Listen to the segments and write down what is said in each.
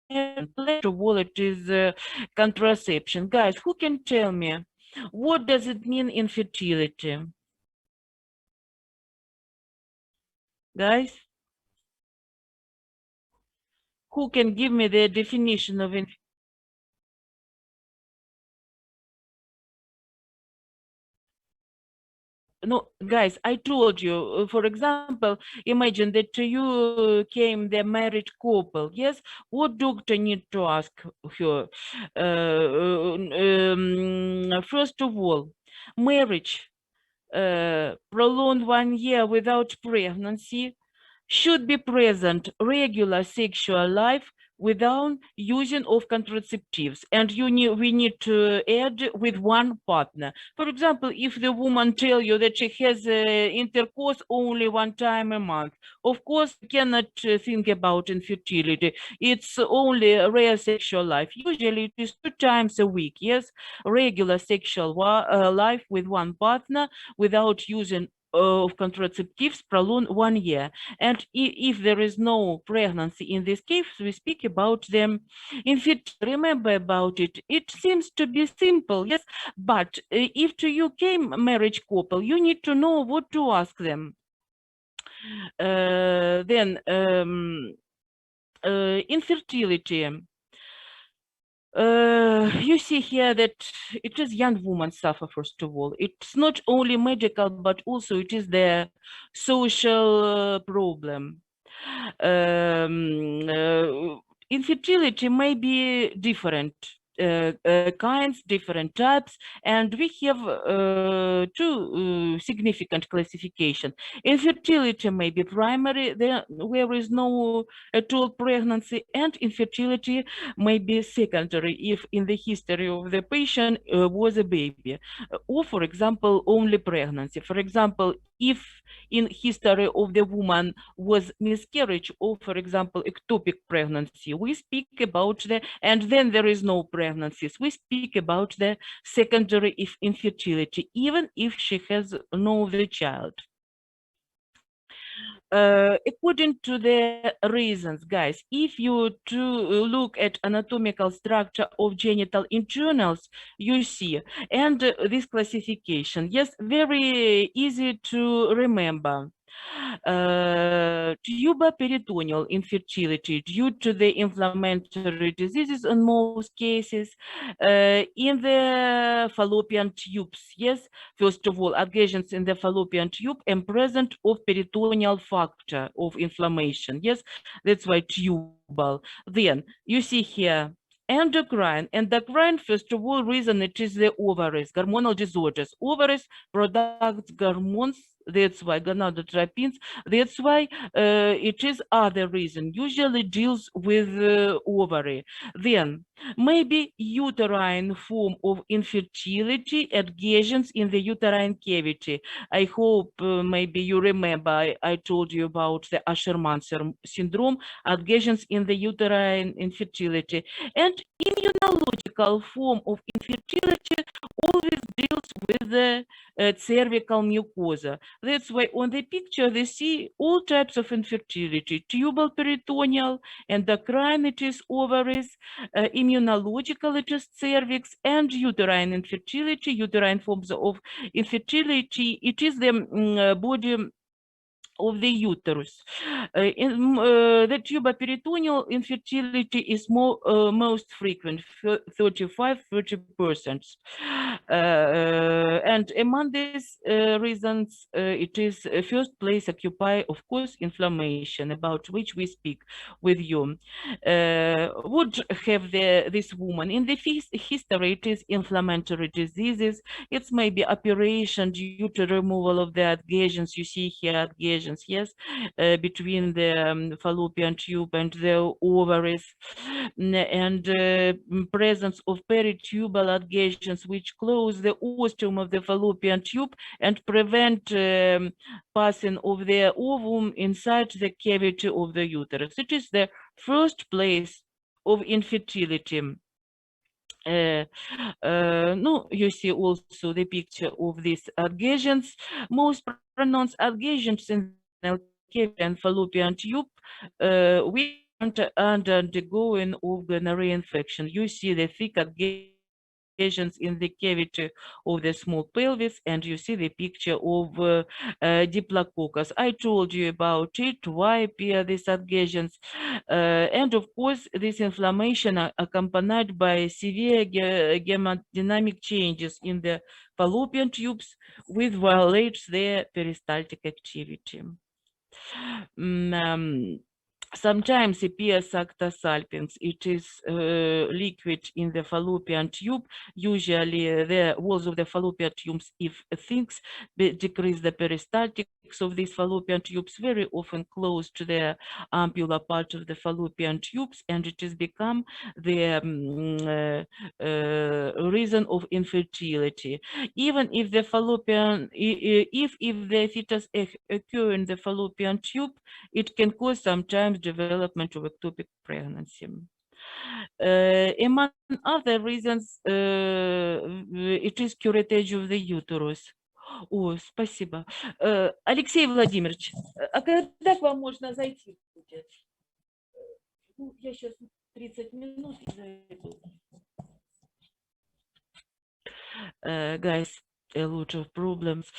anatomical wallet is contraception. Guys, who can tell me what does it mean infertility? Guys, who can give me the definition of infertility? No, guys, I told you, for example, imagine that you came the married couple. Yes, what doctor need to ask her? First of all, marriage prolonged 1 year without pregnancy, should be present regular sexual life without using of contraceptives, and we need to add with one partner. For example, if the woman tell you that she has intercourse only 1 time a month, of course you cannot think about infertility. It's only a rare sexual life. Usually it is 2 times a week. Yes, regular sexual life with one partner without using of contraceptives prolonged 1 year. And if there is no pregnancy in this case, we speak about them. Remember about it. It seems to be simple, yes, but if to you came marriage couple, you need to know what to ask them. Then infertility. You see here that it is young women suffer, first of all. It's not only medical, but also it is their social problem. Infertility may be different kinds, different types, and we have two significant classification. Infertility may be primary, where is no at all pregnancy, and infertility may be secondary if in the history of the patient was a baby, or for example, only pregnancy. For example, if in history of the woman was miscarriage or, for example, ectopic pregnancy, we speak about the, and then there is no pregnancies, we speak about the secondary if infertility, even if she has no the child. According to the reasons, guys, if you to look at anatomical structure of genital internals, you see, and this classification, yes, very easy to remember. Tuboperitoneal infertility due to the inflammatory diseases in most cases, in the fallopian tubes, yes, first of all, adhesions in the fallopian tube and present of peritoneal factor of inflammation, yes, that's why tubal. Then you see here endocrine, first of all, reason it is the ovaries, hormonal disorders. Ovaries produce hormones, that's why gonadotropins, that's why it is other reason, usually deals with ovary. Then maybe uterine form of infertility, adhesions in the uterine cavity. I hope maybe you remember I told you about the Asherman syndrome, adhesions in the uterine infertility. And immunological form of infertility always deals with the cervical mucosa. That's why on the picture they see all types of infertility: tubal peritoneal, endocrine, it is ovaries, immunological, it is cervix, and uterine infertility, uterine forms of infertility, it is the body of the uterus. The tuboperitoneal infertility is most frequent, 35–30%. And among these reasons, it is first place occupy, of course, inflammation, about which we speak with you. Would have this woman in the history, it is inflammatory diseases, it's maybe operation due to removal of the adhesions. You see here adhesions, yes, between the fallopian tube and the ovaries, and presence of peritubal adhesions which close the ostium of the fallopian tube and prevent passing of the ovum inside the cavity of the uterus. It is the first place of infertility. No, you see also the picture of these adhesions. Most pronounced adhesions in cavity and fallopian tube, we undergoing of gonorrhea infection. You see the thick adhesions in the cavity of the small pelvis, and you see the picture of Diplococcus. I told you about it, why appear these adhesions. And of course, this inflammation are accompanied by severe hemodynamic changes in the fallopian tubes, which violates their peristaltic activity. Um, Sometimes appears acta salpinx. It is liquid in the fallopian tube. Usually, the walls of the fallopian tubes, if things decrease the peristaltics of these fallopian tubes, very often close to the ampulla part of the fallopian tubes, and it has become the reason of infertility. Even if the fallopian, if the fetus occur in the fallopian tube, it can cause sometimes development of ectopic pregnancy. Among other reasons, it is curettage of the uterus. О, спасибо. Алексей Владимирович, а когда к вам можно зайти будет? Ну, я сейчас 30 минут и зайду. Guys, a lot of problems.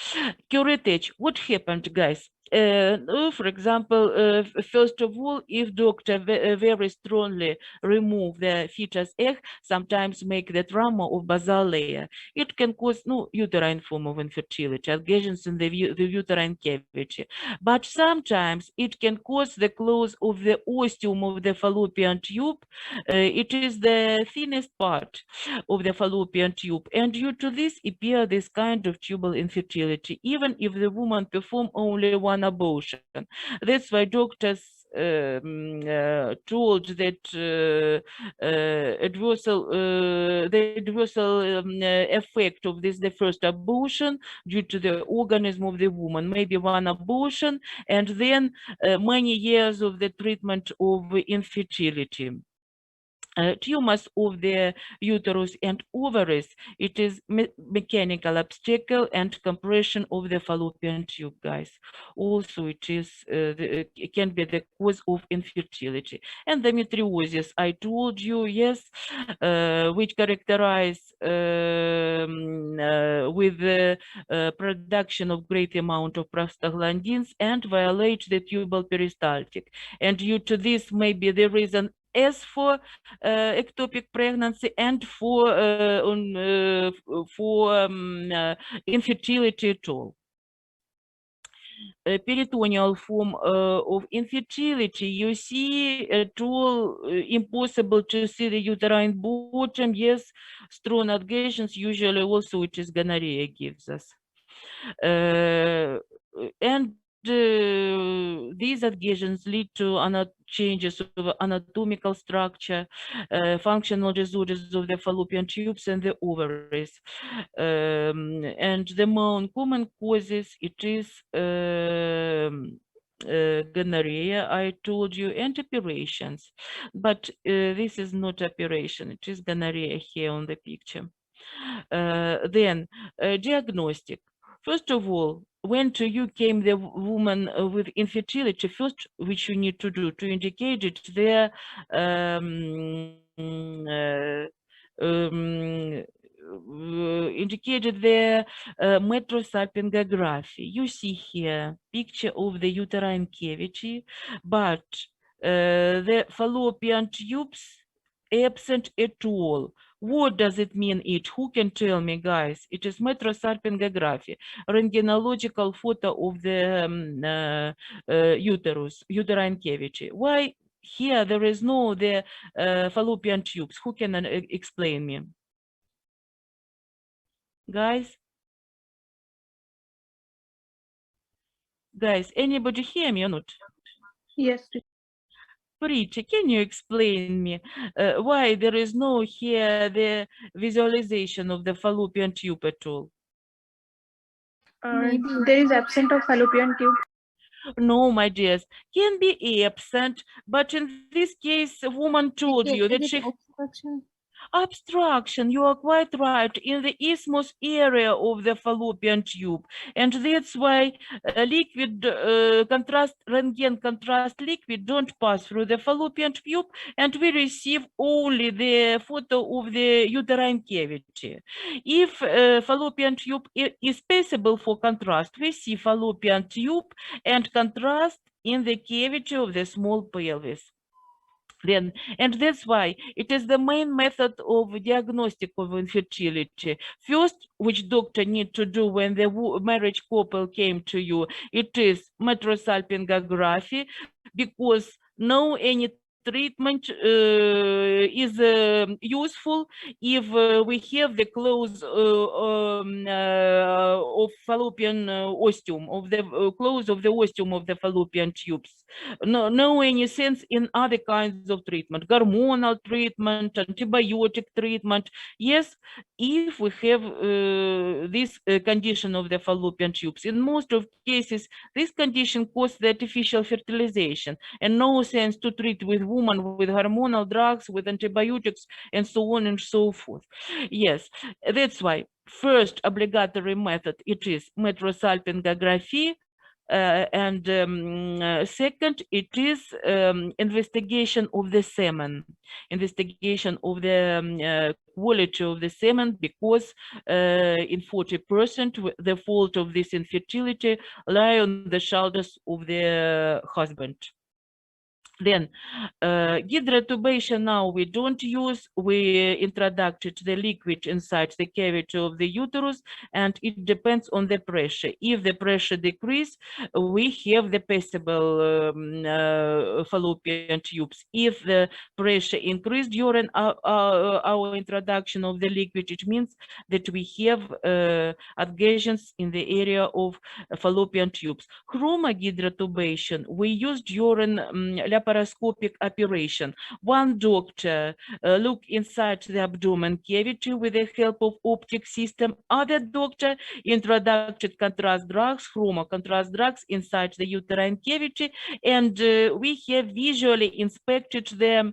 Curettage, what happened, guys? For example, first of all, if doctor very strongly remove the fetus egg, sometimes make the trauma of basal layer. It can cause no uterine form of infertility, adhesions in the uterine cavity. But sometimes it can cause the close of the ostium of the fallopian tube. It is the thinnest part of the fallopian tube, and due to this appear this kind of tubal infertility, even if the woman perform only one abortion. That's why doctors told that the adversal effect of this the first abortion due to the organism of the woman, maybe one abortion and then many years of the treatment of infertility. Tumors of the uterus and ovaries, it is mechanical obstacle and compression of the fallopian tube, guys. Also, it is it can be the cause of infertility. Endometriosis, I told you, yes, which characterize with the production of great amount of prostaglandins and violate the tubal peristaltic. And due to this, maybe the reason as for ectopic pregnancy and for infertility at all. Peritoneal form of infertility, you see at all impossible to see the uterine bottom. Yes, strong adhesions, usually also it is gonorrhea gives us. And these adhesions lead to changes of anatomical structure, functional disorders of the fallopian tubes and the ovaries. And the more common causes, it is gonorrhea, I told you, and operations. But this is not operation, it is gonorrhea here on the picture. Then diagnostic. First of all, when to you came the woman with infertility, first which you need to do to indicate it there indicated the metrosalpingography. You see here picture of the uterine cavity, but the fallopian tubes absent at all. What does it mean it? Who can tell me, guys? It is metrosalpingography, rentgenological photo of the uterus, uterine cavity. Why here there is no the fallopian tubes? Who can explain me? Guys? Guys, anybody hear me or not? Yes. Pretty, can you explain me why there is no here the visualization of the fallopian tube at all? There is absent of fallopian tube. No, my dears, can be absent, but in this case, a woman told you that she... Obstruction, you are quite right, in the isthmus area of the fallopian tube. And that's why liquid contrast, Röntgen contrast liquid don't pass through the fallopian tube, and we receive only the photo of the uterine cavity. If fallopian tube is passable for contrast, we see fallopian tube and contrast in the cavity of the small pelvis. Then, and that's why it is the main method of diagnostic of infertility. First, which doctor need to do when the marriage couple came to you, it is metrosalpingography, because no any treatment is useful if we have the close of fallopian ostium, of the close of the ostium of the fallopian tubes. No any sense in other kinds of treatment, hormonal treatment, antibiotic treatment. Yes, if we have this condition of the fallopian tubes. In most of cases, this condition causes the artificial fertilization, and no sense to treat with women with hormonal drugs, with antibiotics, and so on and so forth. Yes, that's why first obligatory method, it is metrosalpingography, and second, it is investigation of the semen, investigation of the quality of the semen, because in 40%, the fault of this infertility lie on the shoulders of the husband. Then hydrotubation now we don't use, we introduced the liquid inside the cavity of the uterus, and it depends on the pressure. If the pressure decrease, we have the passable fallopian tubes. If the pressure increased during our introduction of the liquid, it means that we have adhesions in the area of fallopian tubes. Chromahydrotubation we use during laparoscopic operation. One doctor look inside the abdomen cavity with the help of optic system. Other doctor introduced contrast drugs, contrast drugs inside the uterine cavity, and we have visually inspected the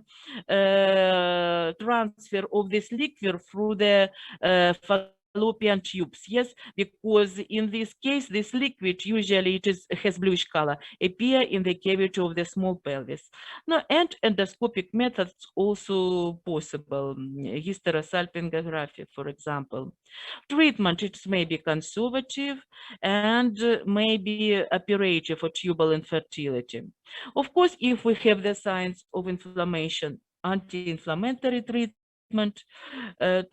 transfer of this liquid through the fallopian tubes. Yes, because in this case, this liquid usually has bluish color, appear in the cavity of the small pelvis. No, and endoscopic methods also possible. Hysterosalpingography, for example. Treatment, it may be conservative and maybe operative for tubal infertility. Of course, if we have the signs of inflammation, anti-inflammatory treatment and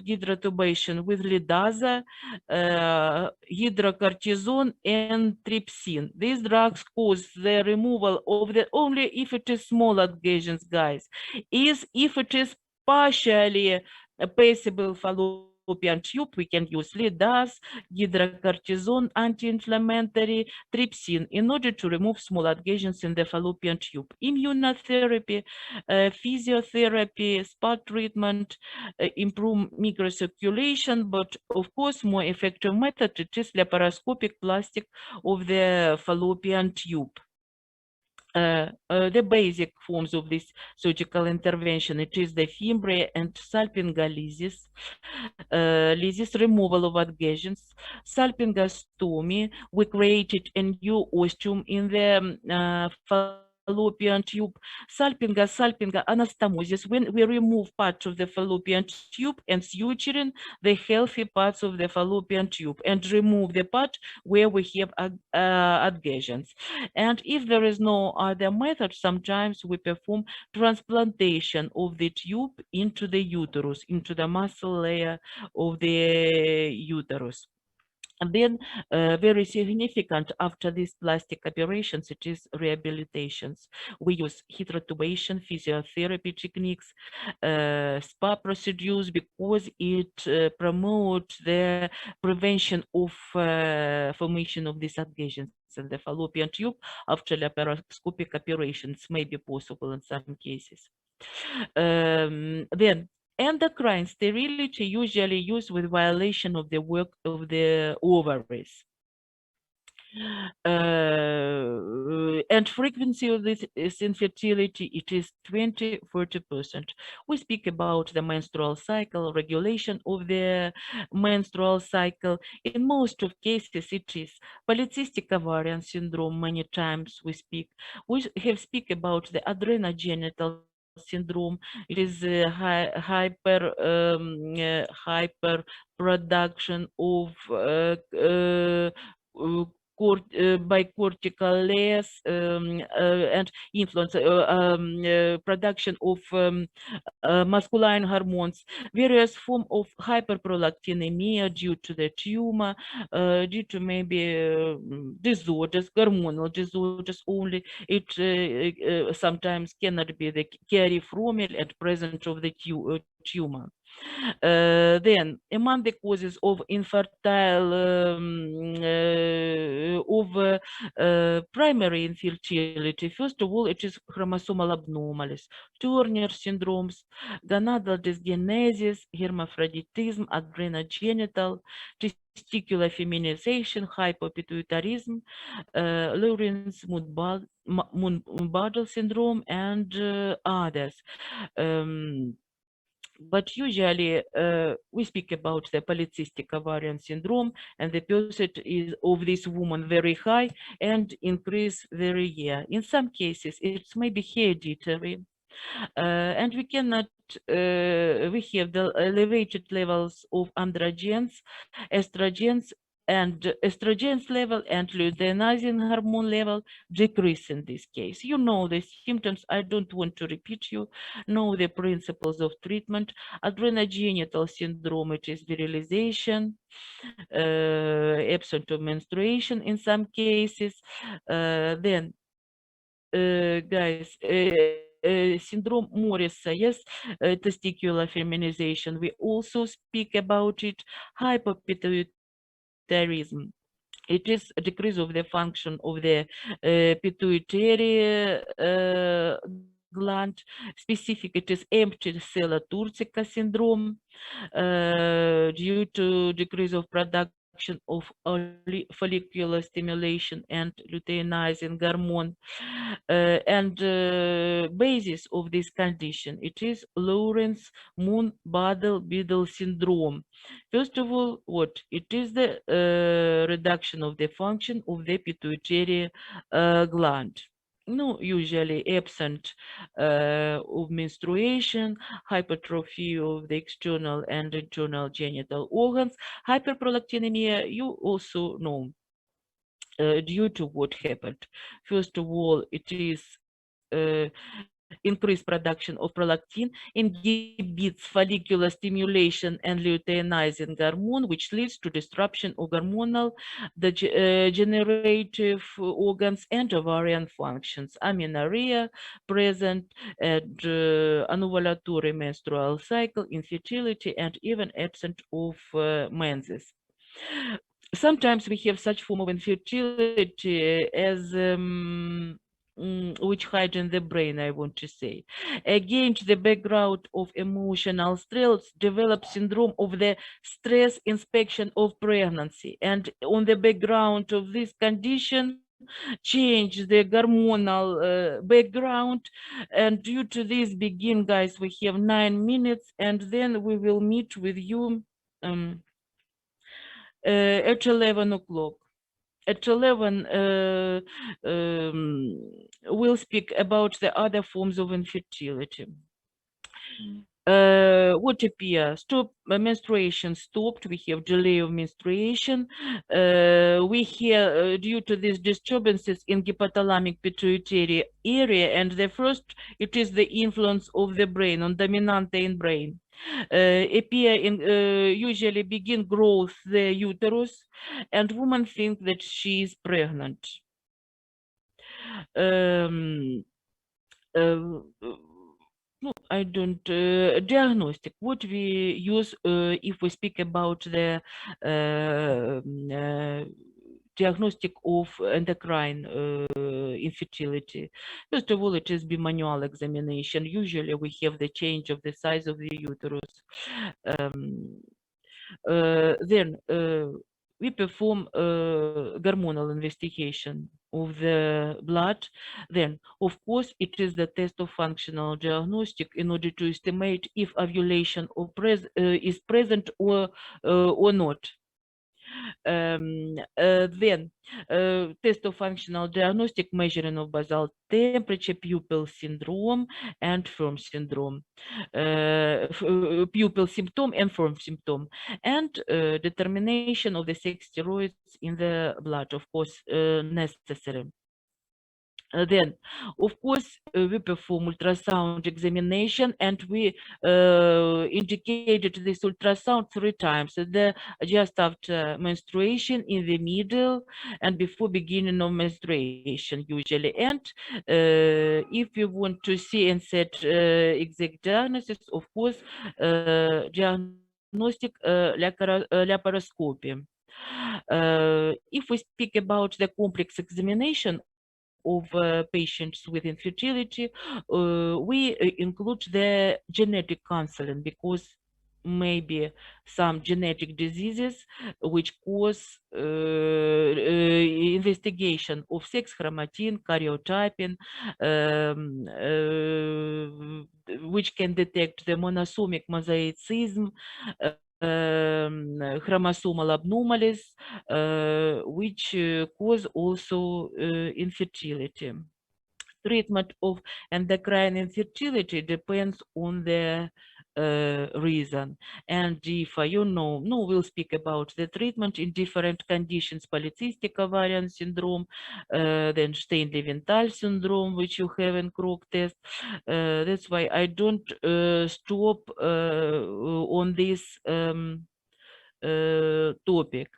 hydrotubation with lidasa, hydrocortisone, and trypsin. These drugs cause the removal of the, only if it is small adhesions, guys, is if it is partially passable fallopian tube, we can use lidas, hydrocortisone, anti-inflammatory, trypsin, in order to remove small adhesions in the fallopian tube. Immunotherapy, physiotherapy, spa treatment, improve microcirculation, but of course, more effective method, it is laparoscopic plastic of the fallopian tube. The basic forms of this surgical intervention, it is the fimbriae and salpingolysis, lysis, removal of adhesions, salpingostomy. We created a new ostium in the fallopian tube, salpingo anastomosis, when we remove parts of the fallopian tube and suturing the healthy parts of the fallopian tube and remove the part where we have adhesions. And if there is no other method, sometimes we perform transplantation of the tube into the uterus, into the muscle layer of the uterus. And then very significant after these plastic operations, it is rehabilitations. We use hydrotubation, physiotherapy techniques, spa procedures, because it promotes the prevention of formation of these adhesions in the fallopian tube after laparoscopic operations may be possible in some cases. Then endocrine sterility usually used with violation of the work of the ovaries. And frequency of this is infertility, it is 20-40%. We speak about the menstrual cycle, regulation of the menstrual cycle. In most of cases, it is polycystic ovarian syndrome. Many times we have speak about the adrenogenital syndrome. It is hyper production of uh, by cortical layers and influence production of masculine hormones, various form of hyperprolactinemia due to the tumor, due to maybe disorders, hormonal disorders only. It sometimes cannot be the carry from it at present of the tumor. Then, among the causes of infertile primary infertility, first of all, it is chromosomal abnormalities, Turner syndromes, gonadal dysgenesis, hermaphroditism, adrenogenital, testicular feminization, hypopituitarism, Lawrence Moon-Budle syndrome, and others. But usually we speak about the polycystic ovarian syndrome, and the percent is of this woman very high and increase very year. In some cases, it may be hereditary, and we cannot we have the elevated levels of androgens, estrogens level and luteinizing hormone level decrease in this case. You know the symptoms, I don't want to repeat you, know the principles of treatment. Adrenogenital syndrome, it is virilization, absent of menstruation in some cases. Then guys, syndrome Morris, yes, testicular feminization. We also speak about it. Hypopituitarism. It is a decrease of the function of the pituitary gland. Specific, it is empty cell turcica syndrome due to decrease of production of follicular stimulation and luteinizing hormone. And basis of this condition, it is Lawrence Moon-Budle syndrome. First of all, what? It is the reduction of the function of the pituitary gland. No, usually absent of menstruation, hypertrophy of the external and internal genital organs, hyperprolactinemia, you also know due to what happened. First of all, it is increased production of prolactin, inhibits follicular stimulation and luteinizing hormone, which leads to disruption of hormonal, generative organs and ovarian functions. Amenorrhea present, and anovulatory menstrual cycle, infertility, and even absence of menses. Sometimes we have such form of infertility as which hide in the brain, I want to say. Against the background of emotional stress, develop syndrome of the stress inspection of pregnancy. And on the background of this condition, change the hormonal background. And due to this begin, guys, we have 9 minutes, and then we will meet with you at 11 o'clock. At 11, we'll speak about the other forms of infertility. What appear? Stop menstruation stopped. We have delay of menstruation. We hear due to these disturbances in hypothalamic pituitary area, and the first, it is the influence of the brain on dominante in brain. Appear in usually begin growth the uterus, and women think that she is pregnant. No, I don't. Diagnostic. What we use if we speak about the diagnostic of endocrine infertility. First of all, it is bimanual examination. Usually, we have the change of the size of the uterus. Then we perform hormonal investigation of the blood. Then, of course, it is the test of functional diagnostic in order to estimate if ovulation is present or not. Then, test of functional diagnostic measuring of basal temperature, pupil syndrome, and firm syndrome, pupil symptom and firm symptom, and determination of the sex steroids in the blood, of course, necessary. Then, of course, we perform ultrasound examination, and we indicated this ultrasound 3 times. Just after menstruation, in the middle, and before beginning of menstruation, usually. And if you want to see and set exact diagnosis, of course, diagnostic laparoscopy. If we speak about the complex examination of patients with infertility, we include the genetic counseling because maybe some genetic diseases which cause investigation of sex chromatin, karyotyping, which can detect the monosomic mosaicism, chromosomal anomalies, which cause also infertility. Treatment of endocrine infertility depends on the reason. And if we'll speak about the treatment in different conditions: polycystic ovarian syndrome, then Stein-Leventhal syndrome, which you have in Krog test. That's why I don't stop on this topic.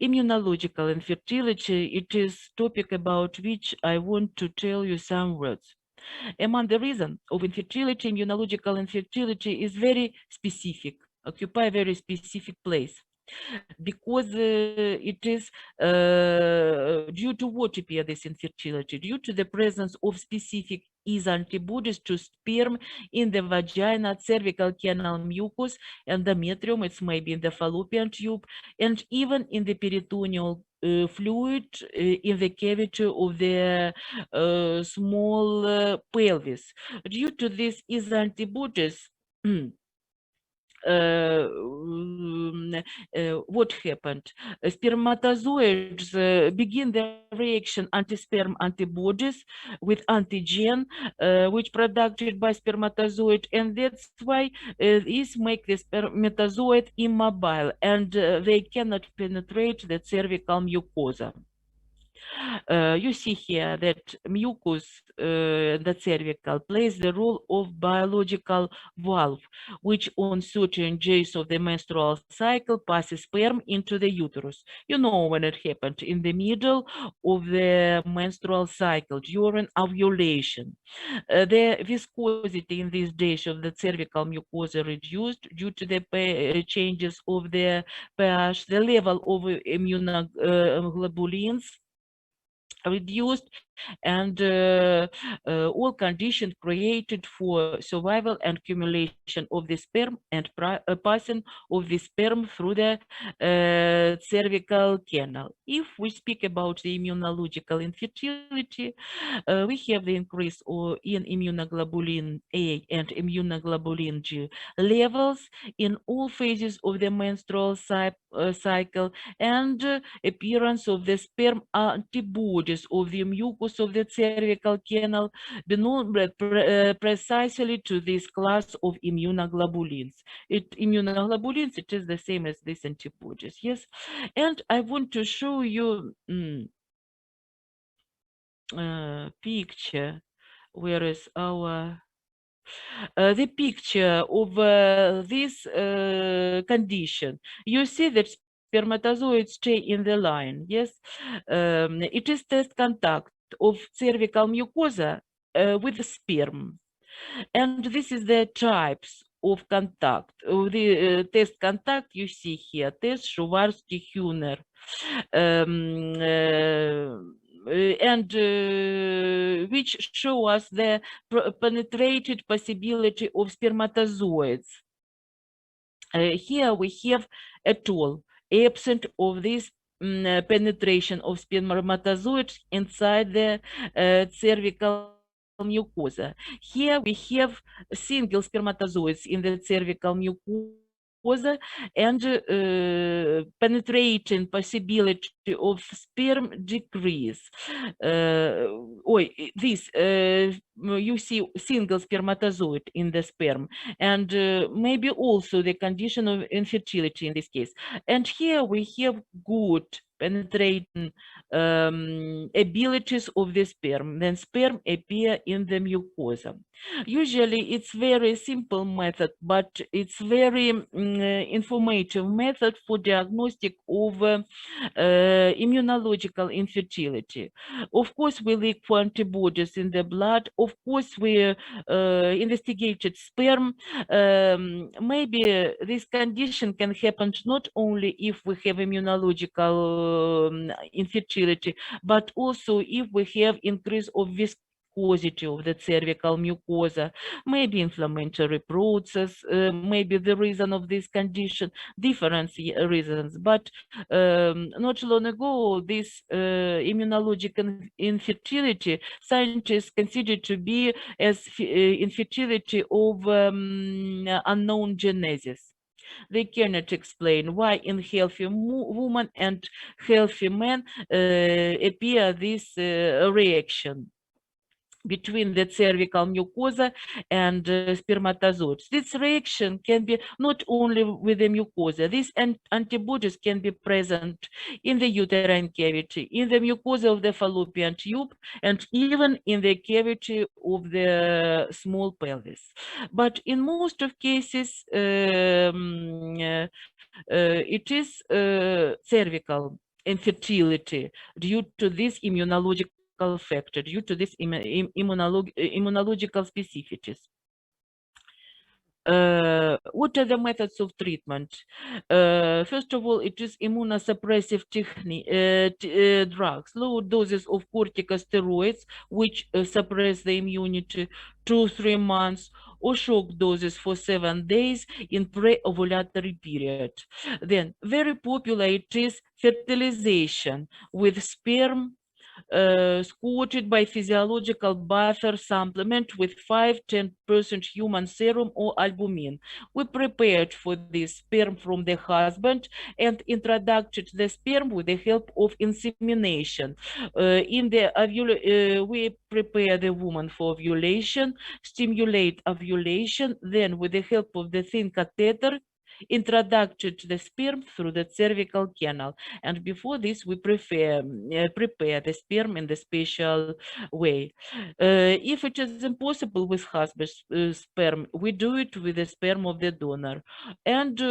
Immunological infertility, it is topic about which I want to tell you some words. Among the reasons of infertility, immunological infertility is very specific, occupy a very specific place, because it is due to what appear this infertility? Due to the presence of specific is antibodies to sperm in the vagina, cervical canal mucus, endometrium, it's maybe in the fallopian tube, and even in the peritoneal fluid in the cavity of the small pelvis. Due to this is antibodies, what happened? Spermatozoids begin the reaction anti-sperm antibodies with antigen, which produced by spermatozoid, and that's why this make the spermatozoid immobile, and they cannot penetrate the cervical mucosa. You see here that mucus, the cervical, plays the role of biological valve, which on certain days of the menstrual cycle passes sperm into the uterus. You know when it happened in the middle of the menstrual cycle during ovulation. The viscosity in these days of the cervical mucosa reduced due to the changes of the pH, the level of immunoglobulins reduced, and all conditions created for survival and accumulation of the sperm and passing of the sperm through the cervical canal. If we speak about the immunological infertility, we have the increase in immunoglobulin A and immunoglobulin G levels in all phases of the menstrual cycle, and appearance of the sperm antibodies of the mucus of the cervical canal belong precisely to this class of immunoglobulins. Immunoglobulins, it is the same as these antibodies, yes? And I want to show you picture. Where is our the picture of this condition? You see that spermatozoids stay in the line, yes? It is test contact of cervical mucosa with sperm. And this is the types of contact. The test contact you see here, test Schuwarsky-Huner. And which show us the penetrated possibility of spermatozoids. Here we have a tool. absent of this penetration of spermatozoids inside the cervical mucosa. Here we have single spermatozoids in the cervical mucosa, and penetrating possibility of sperm decrease. This you see single spermatozoid in the sperm, and maybe also the condition of infertility in this case. And here we have good penetrating abilities of the sperm. Then sperm appear in the mucosa. Usually it's very simple method, but it's very informative method for diagnostic of immunological infertility. Of course, we look for antibodies in the blood. Of course, we investigated sperm. Maybe this condition can happen not only if we have immunological infertility, but also if we have increase of viscosity of the cervical mucosa, maybe inflammatory process, maybe the reason of this condition, different reasons. But not long ago, this immunological infertility scientists considered to be as infertility of unknown genesis. They cannot explain why in healthy woman and healthy men appear this reaction between the cervical mucosa and spermatozoids. This reaction can be not only with the mucosa. These antibodies can be present in the uterine cavity, in the mucosa of the fallopian tube, and even in the cavity of the small pelvis. But in most of cases, it is cervical infertility due to this immunological factor, due to this immunological specificities. What are the methods of treatment? First of all, it is immunosuppressive drugs, low doses of corticosteroids, which suppress the immunity 2-3 months, or shock doses for 7 days in pre-ovulatory period. Then, very popular it is fertilization with sperm squatted by physiological buffer supplement with 5-10% human serum or albumin. We prepared for this sperm from the husband and introduced the sperm with the help of insemination. We prepare the woman for ovulation, stimulate ovulation, then with the help of the thin catheter, introduced the sperm through the cervical canal. And before this, we prepare the sperm in the special way. If it is impossible with husband's sperm, we do it with the sperm of the donor. And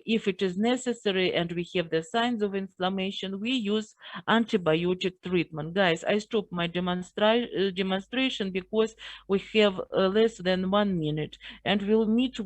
if it is necessary and we have the signs of inflammation, we use antibiotic treatment. Guys, I stop my demonstration because we have less than 1 minute, and we'll meet with